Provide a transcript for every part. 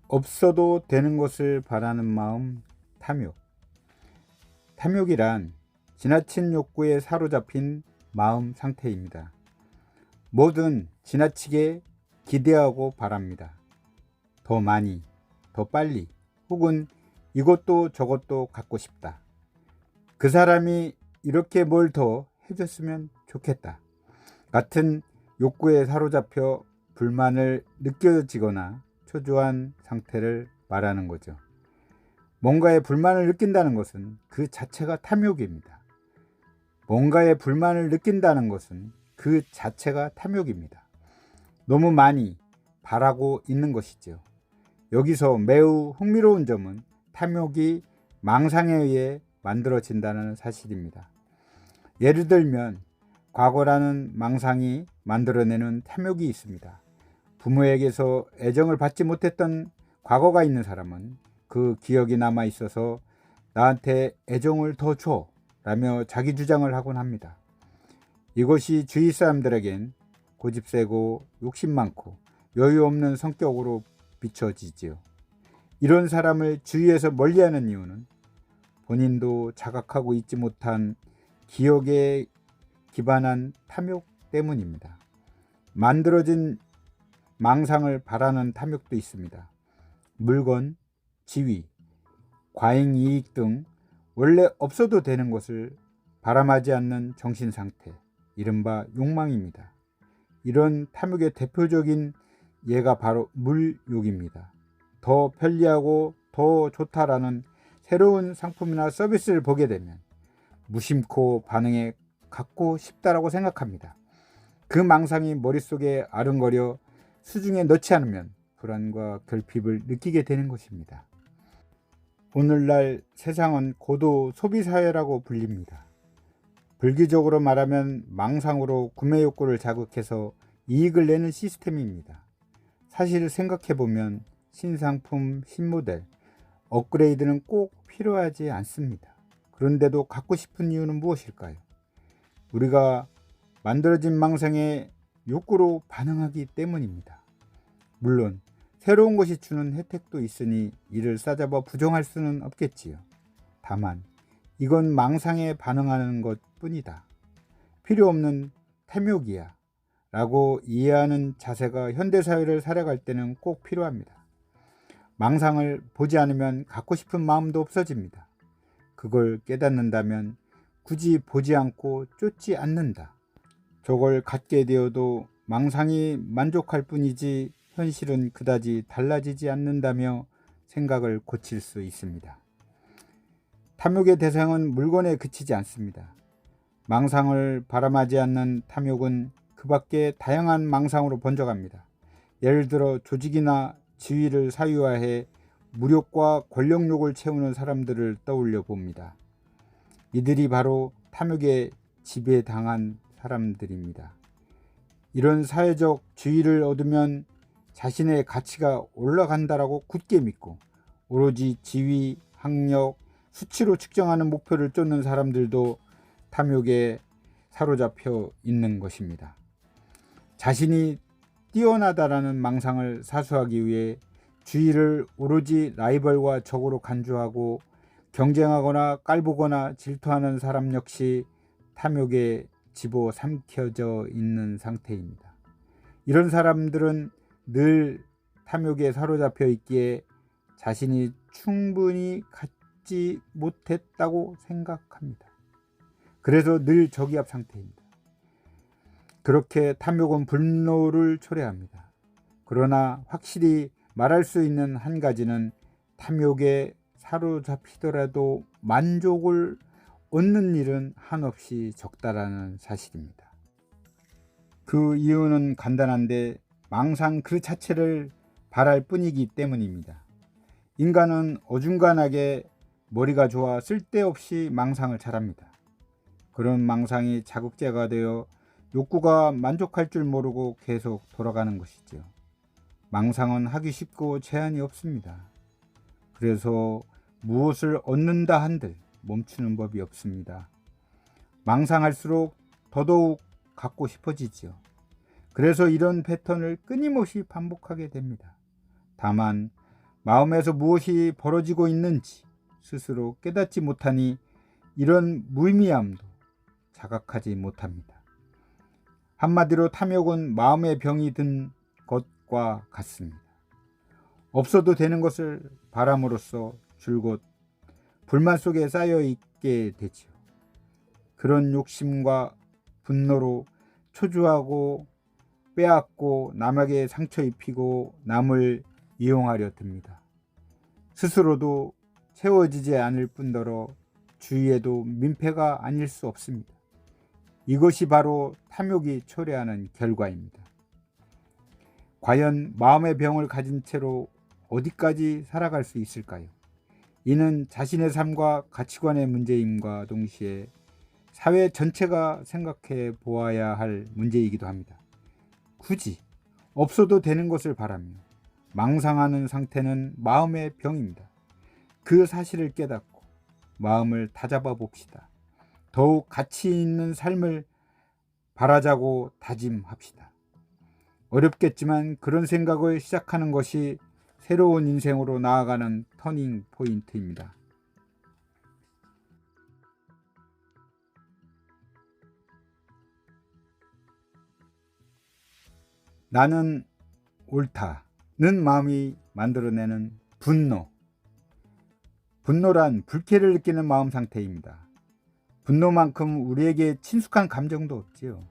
없어도 되는 것을 바라는 마음, 탐욕. 탐욕이란 지나친 욕구에 사로잡힌 마음 상태입니다. 뭐든 지나치게 기대하고 바랍니다. 더 많이, 더 빨리, 혹은 이것도 저것도 갖고 싶다. 그 사람이 이렇게 뭘 더 해줬으면 좋겠다. 같은 욕구에 사로잡혀 불만을 느껴지거나 초조한 상태를 말하는 거죠. 뭔가에 불만을 느낀다는 것은 그 자체가 탐욕입니다. 뭔가에 불만을 느낀다는 것은 그 자체가 탐욕입니다. 너무 많이 바라고 있는 것이죠. 여기서 매우 흥미로운 점은 탐욕이 망상에 의해 만들어진다는 사실입니다. 예를 들면 과거라는 망상이 만들어내는 탐욕이 있습니다. 부모에게서 애정을 받지 못했던 과거가 있는 사람은 그 기억이 남아 있어서 나한테 애정을 더 줘 라며 자기 주장을 하곤 합니다. 이것이 주위 사람들에겐 고집세고 욕심 많고 여유 없는 성격으로 비춰지지요. 이런 사람을 주위에서 멀리하는 이유는 본인도 자각하고 있지 못한 기억에 기반한 탐욕 때문입니다. 만들어진 망상을 바라는 탐욕도 있습니다. 물건, 지위, 과잉이익 등 원래 없어도 되는 것을 바람하지 않는 정신상태, 이른바 욕망입니다. 이런 탐욕의 대표적인 예가 바로 물욕입니다. 더 편리하고 더 좋다라는 새로운 상품이나 서비스를 보게 되면 무심코 반응해 갖고 싶다라고 생각합니다. 그 망상이 머릿속에 아른거려 수중에 넣지 않으면 불안과 결핍을 느끼게 되는 것입니다. 오늘날 세상은 고도 소비사회라고 불립니다. 불기적으로 말하면 망상으로 구매 욕구를 자극해서 이익을 내는 시스템입니다. 사실 생각해보면 신상품, 신모델, 업그레이드는 꼭 필요하지 않습니다. 그런데도 갖고 싶은 이유는 무엇일까요? 우리가 만들어진 망상의 욕구로 반응하기 때문입니다. 물론 새로운 것이 주는 혜택도 있으니 이를 싸잡아 부정할 수는 없겠지요. 다만 이건 망상에 반응하는 것뿐이다. 필요 없는 탐욕이야 라고 이해하는 자세가 현대사회를 살아갈 때는 꼭 필요합니다. 망상을 보지 않으면 갖고 싶은 마음도 없어집니다. 그걸 깨닫는다면 굳이 보지 않고 쫓지 않는다. 저걸 갖게 되어도 망상이 만족할 뿐이지 현실은 그다지 달라지지 않는다며 생각을 고칠 수 있습니다. 탐욕의 대상은 물건에 그치지 않습니다. 망상을 바람하지 않는 탐욕은 그 밖에 다양한 망상으로 번져갑니다. 예를 들어 조직이나 지위를 사유화해 무력과 권력욕을 채우는 사람들을 떠올려 봅니다. 이들이 바로 탐욕에 지배당한 사람들입니다. 이런 사회적 지위를 얻으면 자신의 가치가 올라간다라고 굳게 믿고 오로지 지위, 학력, 수치로 측정하는 목표를 쫓는 사람들도 탐욕에 사로잡혀 있는 것입니다. 자신이 뛰어나다라는 망상을 사수하기 위해 주위를 오로지 라이벌과 적으로 간주하고 경쟁하거나 깔보거나 질투하는 사람 역시 탐욕에 집어삼켜져 있는 상태입니다. 이런 사람들은 늘 탐욕에 사로잡혀 있기에 자신이 충분히 갖지 못했다고 생각합니다. 그래서 늘 저기압 상태입니다. 그렇게 탐욕은 분노를 초래합니다. 그러나 확실히 말할 수 있는 한 가지는 탐욕에 사로잡히더라도 만족을 얻는 일은 한없이 적다라는 사실입니다. 그 이유는 간단한데 망상 그 자체를 바랄 뿐이기 때문입니다. 인간은 어중간하게 머리가 좋아 쓸데없이 망상을 잘합니다. 그런 망상이 자극제가 되어 욕구가 만족할 줄 모르고 계속 돌아가는 것이죠. 망상은 하기 쉽고 제한이 없습니다. 그래서 무엇을 얻는다 한들 멈추는 법이 없습니다. 망상할수록 더더욱 갖고 싶어지지요. 그래서 이런 패턴을 끊임없이 반복하게 됩니다. 다만 마음에서 무엇이 벌어지고 있는지 스스로 깨닫지 못하니 이런 무의미함도 자각하지 못합니다. 한마디로 탐욕은 마음의 병이 든 것과 같습니다. 없어도 되는 것을 바람으로써 줄곧 불만 속에 쌓여 있게 되지요. 그런 욕심과 분노로 초주하고 빼앗고 남에게 상처 입히고 남을 이용하려 듭니다. 스스로도 채워지지 않을 뿐더러 주위에도 민폐가 아닐 수 없습니다. 이것이 바로 탐욕이 초래하는 결과입니다. 과연 마음의 병을 가진 채로 어디까지 살아갈 수 있을까요? 이는 자신의 삶과 가치관의 문제임과 동시에 사회 전체가 생각해 보아야 할 문제이기도 합니다. 굳이 없어도 되는 것을 바라며 망상하는 상태는 마음의 병입니다. 그 사실을 깨닫고 마음을 다잡아 봅시다. 더욱 가치 있는 삶을 바라자고 다짐합시다. 어렵겠지만 그런 생각을 시작하는 것이 새로운 인생으로 나아가는 터닝 포인트입니다. 나는 옳다는 마음이 만들어내는 분노. 분노란 불쾌를 느끼는 마음 상태입니다. 분노만큼 우리에게 친숙한 감정도 없지요.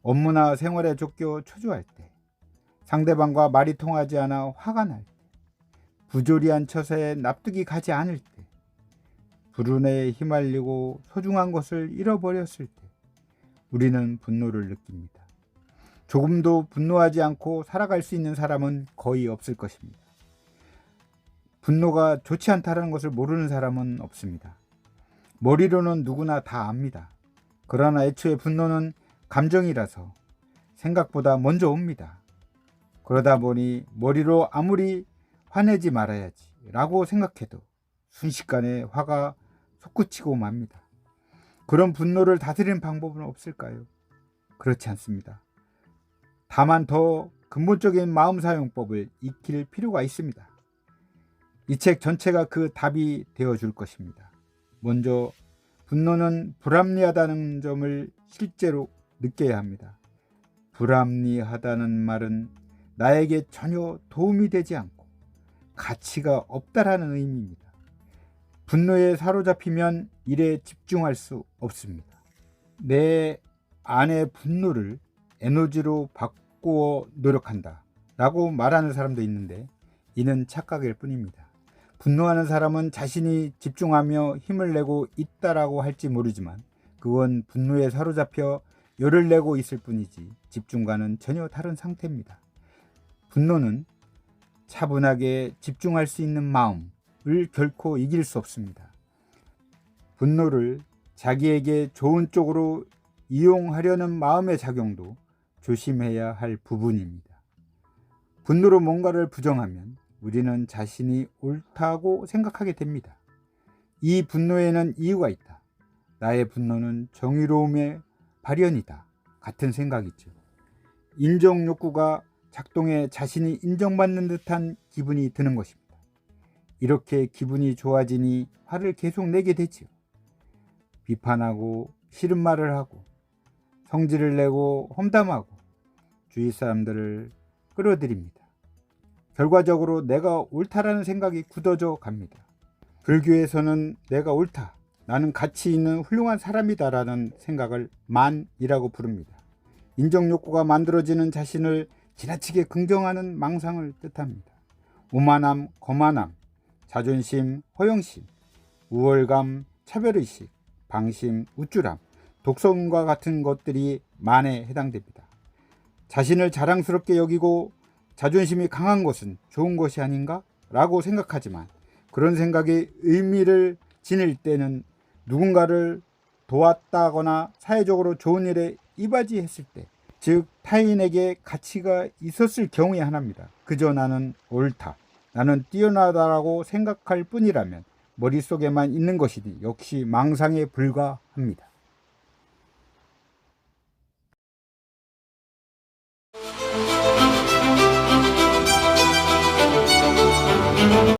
업무나 생활에 쫓겨 초조할 때, 상대방과 말이 통하지 않아 화가 날 때, 부조리한 처사에 납득이 가지 않을 때, 불운에 휘말리고 소중한 것을 잃어버렸을 때 우리는 분노를 느낍니다. 조금도 분노하지 않고 살아갈 수 있는 사람은 거의 없을 것입니다. 분노가 좋지 않다는 것을 모르는 사람은 없습니다. 머리로는 누구나 다 압니다. 그러나 애초에 분노는 감정이라서 생각보다 먼저 옵니다. 그러다 보니 머리로 아무리 화내지 말아야지 라고 생각해도 순식간에 화가 솟구치고 맙니다. 그런 분노를 다스리는 방법은 없을까요? 그렇지 않습니다. 다만 더 근본적인 마음 사용법을 익힐 필요가 있습니다. 이 책 전체가 그 답이 되어줄 것입니다. 먼저 분노는 불합리하다는 점을 실제로 느껴야 합니다. 불합리하다는 말은 나에게 전혀 도움이 되지 않고 가치가 없다라는 의미입니다. 분노에 사로잡히면 일에 집중할 수 없습니다. 내 안의 분노를 에너지로 바꾸어 노력한다 라고 말하는 사람도 있는데 이는 착각일 뿐입니다. 분노하는 사람은 자신이 집중하며 힘을 내고 있다라고 할지 모르지만 그건 분노에 사로잡혀 열을 내고 있을 뿐이지 집중과는 전혀 다른 상태입니다. 분노는 차분하게 집중할 수 있는 마음을 결코 이길 수 없습니다. 분노를 자기에게 좋은 쪽으로 이용하려는 마음의 작용도 조심해야 할 부분입니다. 분노로 뭔가를 부정하면 우리는 자신이 옳다고 생각하게 됩니다. 이 분노에는 이유가 있다. 나의 분노는 정의로움의 발현이다. 같은 생각이죠. 인정 욕구가 작동해 자신이 인정받는 듯한 기분이 드는 것입니다. 이렇게 기분이 좋아지니 화를 계속 내게 되지요. 비판하고 싫은 말을 하고 성질을 내고 험담하고 주위 사람들을 끌어들입니다. 결과적으로 내가 옳다라는 생각이 굳어져 갑니다. 불교에서는 내가 옳다, 나는 가치 있는 훌륭한 사람이다라는 생각을 만이라고 부릅니다. 인정욕구가 만들어지는 자신을 지나치게 긍정하는 망상을 뜻합니다. 오만함, 거만함, 자존심, 허영심, 우월감, 차별의식, 방심, 우쭐함, 독성과 같은 것들이 만에 해당됩니다. 자신을 자랑스럽게 여기고 자존심이 강한 것은 좋은 것이 아닌가? 라고 생각하지만 그런 생각이 의미를 지닐 때는 누군가를 도왔다거나 사회적으로 좋은 일에 이바지했을 때, 즉 타인에게 가치가 있었을 경우에 하나입니다. 그저 나는 옳다, 나는 뛰어나다라고 생각할 뿐이라면 머릿속에만 있는 것이니 역시 망상에 불과합니다.